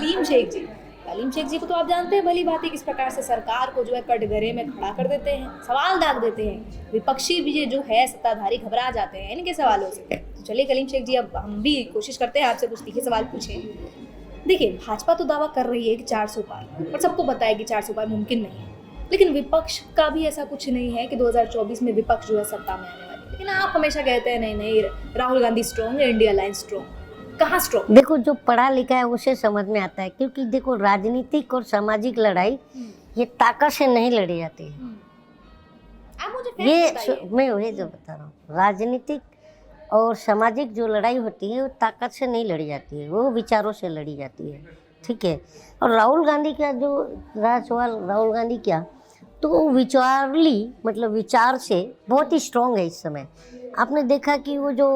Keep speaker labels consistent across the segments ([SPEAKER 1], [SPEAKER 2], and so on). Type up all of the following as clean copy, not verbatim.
[SPEAKER 1] कलीम शेख जी को तो आप जानते हैं भली भांति किस प्रकार से सरकार को जो है कटघरे में खड़ा कर देते हैं, सवाल दाग देते हैं। विपक्षी भी जो है सत्ताधारी घबरा जाते हैं इनके सवालों से। तो चलिए कलीम शेख जी, अब हम भी कोशिश करते हैं आपसे कुछ तीखे सवाल पूछें। देखिए, भाजपा तो दावा कर रही है कि 400 पार, और सबको पता है कि 400 पार मुमकिन नहीं है, लेकिन विपक्ष का भी ऐसा कुछ नहीं है कि 2024 में विपक्ष जो है सत्ता में आने वाली है। लेकिन आप हमेशा कहते हैं नहीं नहीं, राहुल गांधी स्ट्रॉन्ग है, इंडिया अलायंस स्ट्रॉन्ग। कहाँ स्ट्रॉन्ग?
[SPEAKER 2] देखो, जो पढ़ा लिखा है उसे समझ में आता है, क्योंकि देखो राजनीतिक और सामाजिक लड़ाई ये ताकत से नहीं लड़ी जाती है।
[SPEAKER 1] आप मुझे
[SPEAKER 2] ये मैं वही जो बता रहा हूँ, राजनीतिक और सामाजिक जो लड़ाई होती है वो ताकत से नहीं लड़ी जाती है, वो विचारों से लड़ी जाती है। ठीक है। और राहुल गांधी का जो रहा सवाल, राहुल गांधी क्या, तो विचारली मतलब विचार से बहुत ही स्ट्रांग है इस समय। आपने देखा कि वो जो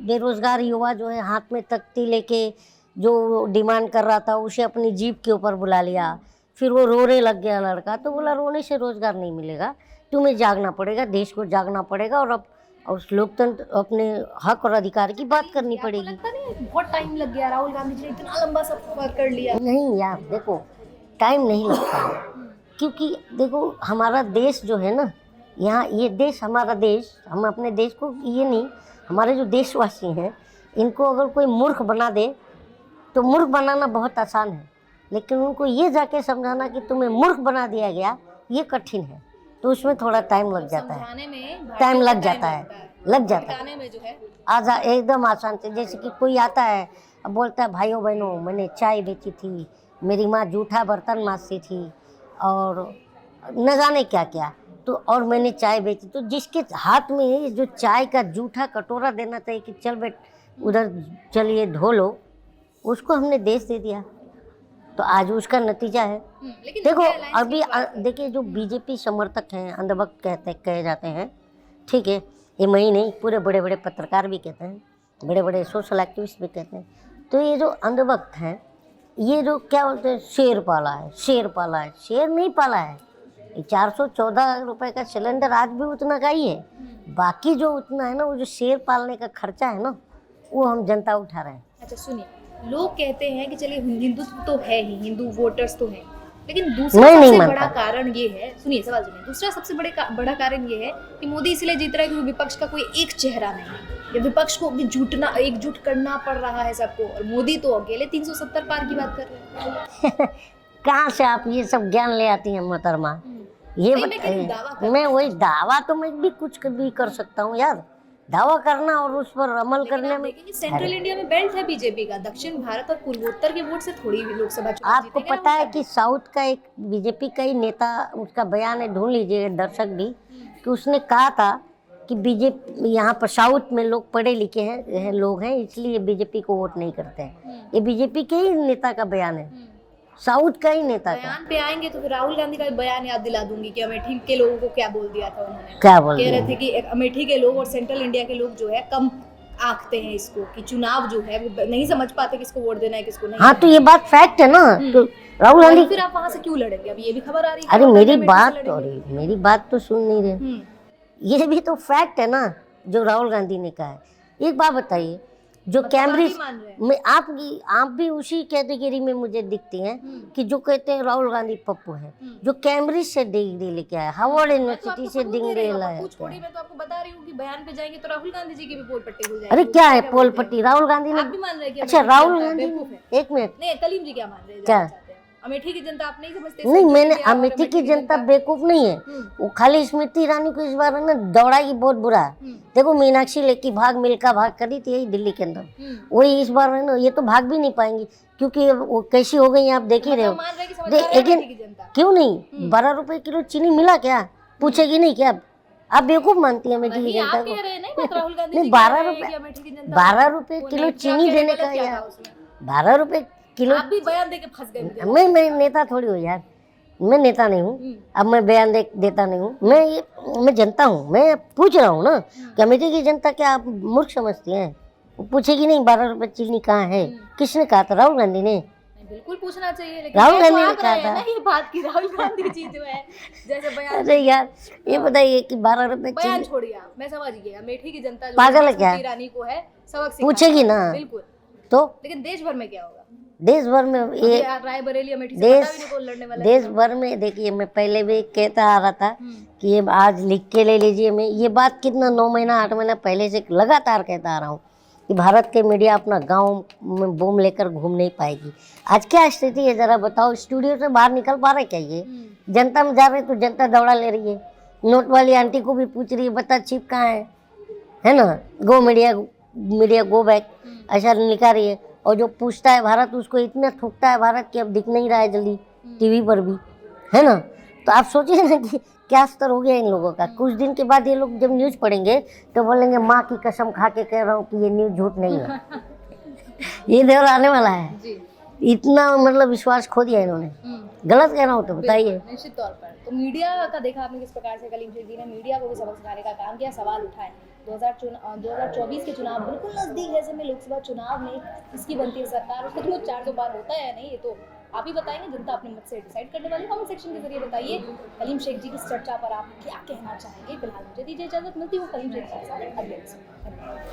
[SPEAKER 2] बेरोजगार युवा जो है हाथ में तख्ती लेके जो डिमांड कर रहा था, उसे अपनी जीप के ऊपर बुला लिया, फिर वो रोने लग गया लड़का, तो बोला रोने से रोजगार नहीं मिलेगा, तुम्हें जागना पड़ेगा, देश को जागना पड़ेगा और अब और लोकतंत्र अपने हक और अधिकार की बात करनी पड़ेगी।
[SPEAKER 1] लगता नहीं बहुत टाइम लग गया, राहुल गांधी जी ने इतना लंबा सफर कर लिया?
[SPEAKER 2] नहीं यार, देखो टाइम नहीं लगता, क्योंकि देखो हमारा देश जो है ना, यहाँ ये देश हमारा देश, हम अपने देश को ये नहीं, हमारे जो देशवासी हैं इनको अगर कोई मूर्ख बना दे तो मूर्ख बनाना बहुत आसान है, लेकिन उनको ये जाके समझाना कि तुम्हें मूर्ख बना दिया गया ये कठिन है, तो उसमें थोड़ा टाइम लग जाता है, टाइम लग जाता है
[SPEAKER 1] में जो है
[SPEAKER 2] आजा एकदम आसान से। जैसे कि कोई आता है अब बोलता है भाइयों बहनों मैंने चाय बेची थी, मेरी माँ जूठा बर्तन मांजती थी और न जाने क्या क्या, तो और मैंने चाय बेची, तो जिसके हाथ में जो चाय का जूठा कटोरा देना चाहिए कि चल बेट उधर चलिए धो लो, उसको हमने देश दे दिया, तो आज उसका नतीजा है। देखो अभी देखिए जो बीजेपी समर्थक हैं, अंधभक्त कहे जाते हैं, ठीक है, ये मैं ही नहीं पूरे बड़े बड़े पत्रकार भी कहते हैं, बड़े बड़े सोशल एक्टिविस्ट भी कहते हैं, तो ये जो अंधभक्त हैं ये जो क्या बोलते हैं शेर पाला है, शेर नहीं पाला है। 414 रुपए का सिलेंडर आज भी उतना का ही है, बाकी जो उतना है ना, वो जो शेर पालने का खर्चा है ना, वो हम जनता उठा रहे हैं।
[SPEAKER 1] अच्छा सुनिए, लोग कहते हैं कि चलिए हिंदुत्व तो है ही, हिंदू वोटर्स तो हैं, लेकिन दूसरा सबसे बड़ा कारण ये है, सुनिए सवाल सुनिए, दूसरा सबसे बड़ा कारण ये है कि मोदी इसलिए जीत रहा है क्योंकि विपक्ष का कोई एक चेहरा नहीं है, या विपक्ष को एकजुट करना पड़ रहा है सबको, और मोदी तो अकेले 370 पार की बात कर रहे हैं।
[SPEAKER 2] कहाँ से आप ये सब ज्ञान ले आती हैं मोहतरमा? ये मैं वही दावा तो मैं भी कुछ भी कर सकता हूँ यार, दावा करना और उस पर अमल करने में।
[SPEAKER 1] सेंट्रल इंडिया में बेल्ट है बीजेपी का, दक्षिण भारत और पूर्वोत्तर के वोट से थोड़ी भी लोकसभा चुनाव
[SPEAKER 2] आपको पता है कि साउथ का एक बीजेपी का ही नेता, उसका बयान है, ढूंढ लीजिए दर्शक भी, कि उसने कहा था कि बीजेपी यहाँ पर साउथ में लोग पढ़े लिखे हैं लोग हैं, इसलिए बीजेपी को वोट नहीं करते हैं। ये बीजेपी के ही नेता का बयान है, साउथ का ही नेता का।
[SPEAKER 1] बयान पे आएंगे तो फिर राहुल गांधी का बयान याद दिला दूंगी कि अमेठी के लोगों को क्या बोल दिया था उन्होंने।
[SPEAKER 2] क्या बोल दिया?
[SPEAKER 1] कह रहे थे कि अमेठी के लोग और सेंट्रल इंडिया के लोग जो है कम आंकते हैं इसको, कि चुनाव जो है नहीं समझ पाते किसको वोट देना है किसको नहीं।
[SPEAKER 2] हाँ, तो ये बात फैक्ट है ना, तो राहुल गांधी
[SPEAKER 1] फिर आप वहाँ से क्यों लड़ेंगे? अभी ये भी खबर आ रही है।
[SPEAKER 2] अरे मेरी बात तो सुन नहीं रहे, ये भी तो फैक्ट है ना जो राहुल गांधी ने कहा है। एक बात बताइए, जो कैम्ब्रिज में आप भी उसी कैटेगरी में मुझे दिखती हैं कि जो कहते हैं राहुल गांधी पप्पू है, जो कैम्ब्रिज से डिग्री लेके आया, हार्वर्ड यूनिवर्सिटी से डिग्री लाया।
[SPEAKER 1] मैं तो आपको बता रही हूँ कि बयान पे जाएंगे तो राहुल गांधी जी की भी पोल पट्टी हो जाएगी।
[SPEAKER 2] अरे क्या है पोल पट्टी? राहुल गांधी ने, अच्छा राहुल गांधी, एक मिनट,
[SPEAKER 1] नहीं कलीम जी क्या मान रहे हैं?
[SPEAKER 2] क्या
[SPEAKER 1] अमेठी की जनता आप नहीं समझते?
[SPEAKER 2] नहीं, मैंने अमेठी की जनता बेवकूफ नहीं है, वो खाली स्मृति ईरानी को इस बार है ना दौड़ाई बहुत बुरा है। देखो मीनाक्षी लेखी भाग मिल्खा भाग करी थी यही दिल्ली के अंदर, वही इस बार है ना, ये तो भाग भी नहीं पाएंगी क्योंकि वो कैसी हो गई आप देख ही रहे हो। लेकिन क्यों नहीं, 12 रुपए किलो चीनी मिला क्या? पूछेगी नहीं क्या? आप बेवकूफ मानती है अमेठी की जनता को? नहीं, 12 रुपए किलो चीनी देने का यार, 12 रुपए किलो।
[SPEAKER 1] आप भी बयान देके फंस गए।
[SPEAKER 2] मैं नेता थोड़ी हूँ यार, मैं नेता नहीं हूँ, अब मैं बयान देता नहीं हूँ, मैं जनता हूँ। मैं पूछ रहा हूँ ना कि अमेठी की जनता क्या आप मूर्ख समझती हैं? वो पूछेगी नहीं 12 रुपए चीनी कहाँ है, किसने कहा था? राहुल गांधी ने।
[SPEAKER 1] बिल्कुल पूछना चाहिए, लेकिन
[SPEAKER 2] राहुल गांधी ने कहा था
[SPEAKER 1] ये बात की राहुल गांधी जी जो है जैसे बयान।
[SPEAKER 2] अरे यार ये बताइए कि 12 रुपए
[SPEAKER 1] बयान छोड़िए आप, मैं समझ गया अमेठी की जनता
[SPEAKER 2] पागल है क्या?
[SPEAKER 1] ईरानी को है सबक
[SPEAKER 2] पूछेगी ना,
[SPEAKER 1] बिल्कुल,
[SPEAKER 2] तो
[SPEAKER 1] लेकिन देश भर में क्या होगा?
[SPEAKER 2] देश भर में ये
[SPEAKER 1] रायबरेली अमेठी से पता भी नहीं कौन लड़ने वाला है।
[SPEAKER 2] देश भर में देखिए, मैं पहले भी कहता आ रहा था कि ये आज लिख के ले लीजिए। मैं ये बात कितना 9 महीना 8 महीना पहले से लगातार कहता आ रहा हूँ कि भारत के मीडिया अपना गांव में बूम लेकर घूम नहीं पाएगी। आज क्या स्थिति है जरा बताओ, स्टूडियो से बाहर निकल पा रहे क्या ये? जनता में जा रहे तो जनता दौड़ा ले रही है। नोट वाली आंटी को भी पूछ रही है बता चिप कहाँ है ना, गो मीडिया गो बैक, ऐसा निकाल रही है। और जो पूछता है भारत उसको इतना थूकता है भारत कि अब दिख नहीं रहा है जल्दी टीवी पर भी, है ना। तो आप सोचिए ना कि क्या स्तर हो गया इन लोगों का। कुछ दिन के बाद ये लोग जब न्यूज़ पढ़ेंगे तो बोलेंगे माँ की कसम खा के कह रहा हूँ कि ये न्यूज़ झूठ नहीं है। ये दौर आने वाला है।
[SPEAKER 1] जी।
[SPEAKER 2] इतना मतलब विश्वास खो दिया इन्होंने। गलत कह रहा हूँ तो बताइए।
[SPEAKER 1] निश्चित तौर पर। तो मीडिया का देखा आपने किस प्रकार से कलीम शेख जी ने मीडिया को भी सबक सिखाने का काम किया, सवाल उठाए। 2024 के चुनाव बिल्कुल नजदीक है, में लोकसभा चुनाव में इसकी बनती है सरकार, उसको तो 400 पार होता है या नहीं, ये तो आप ही बताएंगे, जनता अपने मत से डिसाइड करने वाली। कमेंट सेक्शन के जरिए बताइए कलीम शेख जी की इस चर्चा पर आप क्या कहना चाहेंगे। फिलहाल मुझे दीजिए इजाजत, मिलती हूँ कलीम शेख जी के साथ अगले एपिसोड में।